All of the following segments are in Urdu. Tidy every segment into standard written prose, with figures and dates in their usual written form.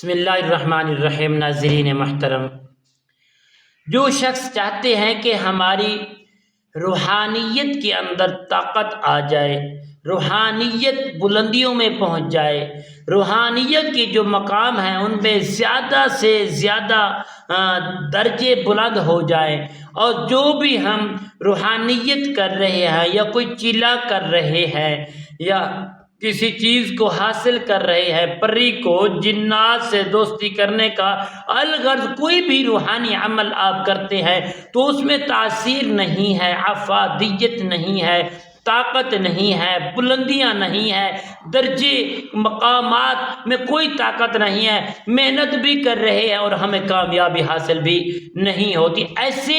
بسم اللہ الرحمن الرحیم۔ ناظرین محترم، جو شخص چاہتے ہیں کہ ہماری روحانیت کے اندر طاقت آ جائے، روحانیت بلندیوں میں پہنچ جائے، روحانیت کے جو مقام ہیں ان میں زیادہ سے زیادہ درجے بلند ہو جائیں، اور جو بھی ہم روحانیت کر رہے ہیں یا کوئی چیلا کر رہے ہیں یا کسی چیز کو حاصل کر رہے ہیں، پری کو جنات سے دوستی کرنے کا الغرض کوئی بھی روحانی عمل آپ کرتے ہیں تو اس میں تاثیر نہیں ہے، افادیت نہیں ہے، طاقت نہیں ہے، بلندیاں نہیں ہے، درجے مقامات میں کوئی طاقت نہیں ہے، محنت بھی کر رہے ہیں اور ہمیں کامیابی حاصل بھی نہیں ہوتی۔ ایسے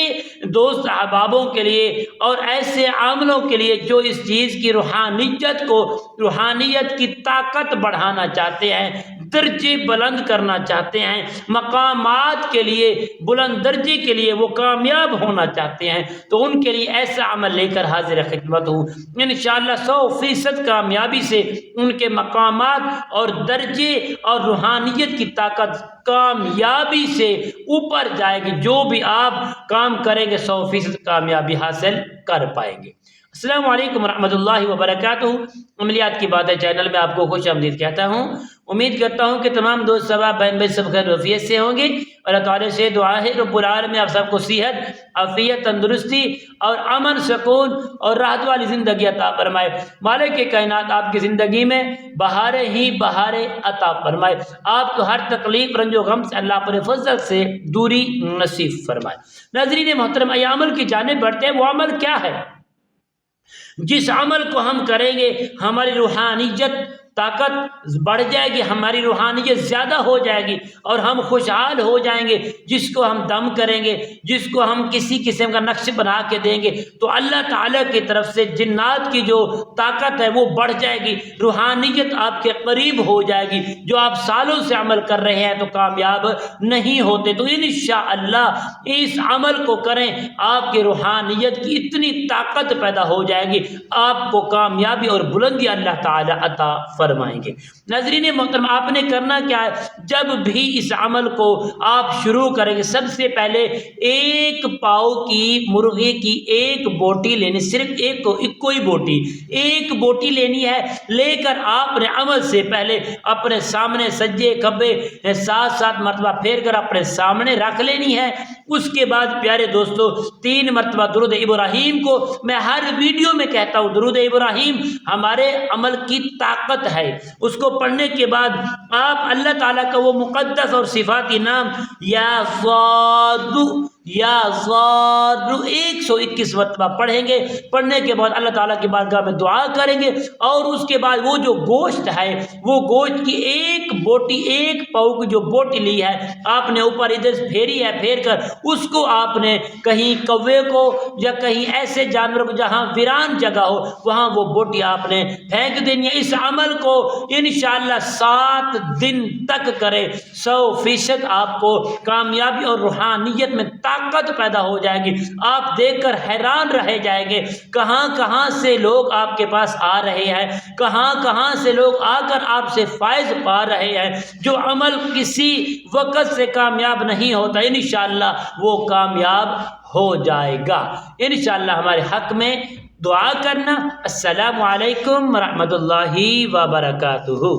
دوست احبابوں کے لیے اور ایسے عاملوں کے لیے جو اس چیز کی روحانیت کی طاقت بڑھانا چاہتے ہیں، درجے بلند کرنا چاہتے ہیں، مقامات کے لیے بلند درجے کے لیے وہ کامیاب ہونا چاہتے ہیں، تو ان کے لیے ایسا عمل لے کر حاضر خدمت ہوں۔ انشاءاللہ 100% کامیابی سے ان کے مقامات اور درجے اور روحانیت کی طاقت کامیابی سے اوپر جائے گی۔ جو بھی آپ کام کریں گے 100% کامیابی حاصل کر پائیں گے۔ السلام علیکم ورحمۃ اللہ وبرکاتہ۔ عملیات کی باتیں چینل میں آپ کو خوش آمدید کہتا ہوں۔ امید کرتا ہوں کہ تمام دوست صحباب بہن بھائی سب خیر وفیت سے ہوں گے۔ اللہ تعالیٰ سے دعا ہے رب العالمین آپ سب کو صحت، عافیت، تندرستی اور امن، سکون اور راحت والی زندگی عطا فرمائے۔ مالک کائنات آپ کی زندگی میں بہاریں ہی بہاریں عطا فرمائے۔ آپ کو ہر تکلیف، رنج و غم سے اللہ اپنے فضل سے دوری نصیب فرمائے۔ ناظرین محترم، یہ عمل کی جانب بڑھتے ہیں۔ وہ عمل کیا ہے؟ جس عمل کو ہم کریں گے ہماری روحانیت طاقت بڑھ جائے گی، ہماری روحانیت زیادہ ہو جائے گی اور ہم خوشحال ہو جائیں گے۔ جس کو ہم دم کریں گے، جس کو ہم کسی قسم کا نقش بنا کے دیں گے تو اللہ تعالیٰ کی طرف سے جنات کی جو طاقت ہے وہ بڑھ جائے گی، روحانیت آپ کے قریب ہو جائے گی۔ جو آپ سالوں سے عمل کر رہے ہیں تو کامیاب نہیں ہوتے، تو انشاءاللہ اس عمل کو کریں، آپ کی روحانیت کی اتنی طاقت پیدا ہو جائے گی، آپ کو کامیابی اور بلندی اللہ تعالیٰ عطا فرمائیں گے۔ ناظرین محترم، آپ نے کرنا کیا ہے؟ جب بھی اس عمل کو آپ شروع کریں گے، سب سے پہلے ایک پاؤ کی مرغے کی ایک بوٹی لینی، صرف ایک بوٹی لینی ہے۔ لے کر آپ نے عمل سے پہلے اپنے سامنے سجے کھبے 7 مرتبہ پھیر کر اپنے سامنے رکھ لینی ہے۔ اس کے بعد پیارے دوستو 3 مرتبہ درود ابراہیم کو میں ہر ویڈیو میں کہتا ہوں، درود ابراہیم ہمارے عمل کی طاقت ہے۔ اس کو پڑھنے کے بعد آپ اللہ تعالیٰ کا وہ مقدس اور صفاتی نام یا ضار 121 مرتبہ پڑھیں گے۔ پڑھنے کے بعد اللہ تعالیٰ کی بارگاہ میں دعا کریں گے، اور اس کے بعد وہ جو گوشت ہے، وہ گوشت کی ایک پاؤ کی جو بوٹی لی ہے آپ نے اوپر ادھر سے پھیری ہے، پھیر کر اس کو آپ نے کہیں کوے کو یا کہیں ایسے جانور کو جہاں ویران جگہ ہو وہاں وہ بوٹی آپ نے پھینک دینی ہے۔ اس عمل کو انشاءاللہ 7 دن تک کرے، 100% آپ کو کامیابی اور روحانیت میں طاقت پیدا ہو جائے گی۔ آپ دیکھ کر حیران رہ جائیں گے، کہاں سے لوگ آپ کے پاس آ رہے ہیں، کہاں سے لوگ آ کر آپ سے فائز پا رہے ہیں۔ جو عمل کسی وقت سے کامیاب نہیں ہوتا انشاءاللہ وہ کامیاب ہو جائے گا۔ انشاءاللہ ہمارے حق میں دعا کرنا۔ السلام علیکم ورحمۃ اللہ وبرکاتہ۔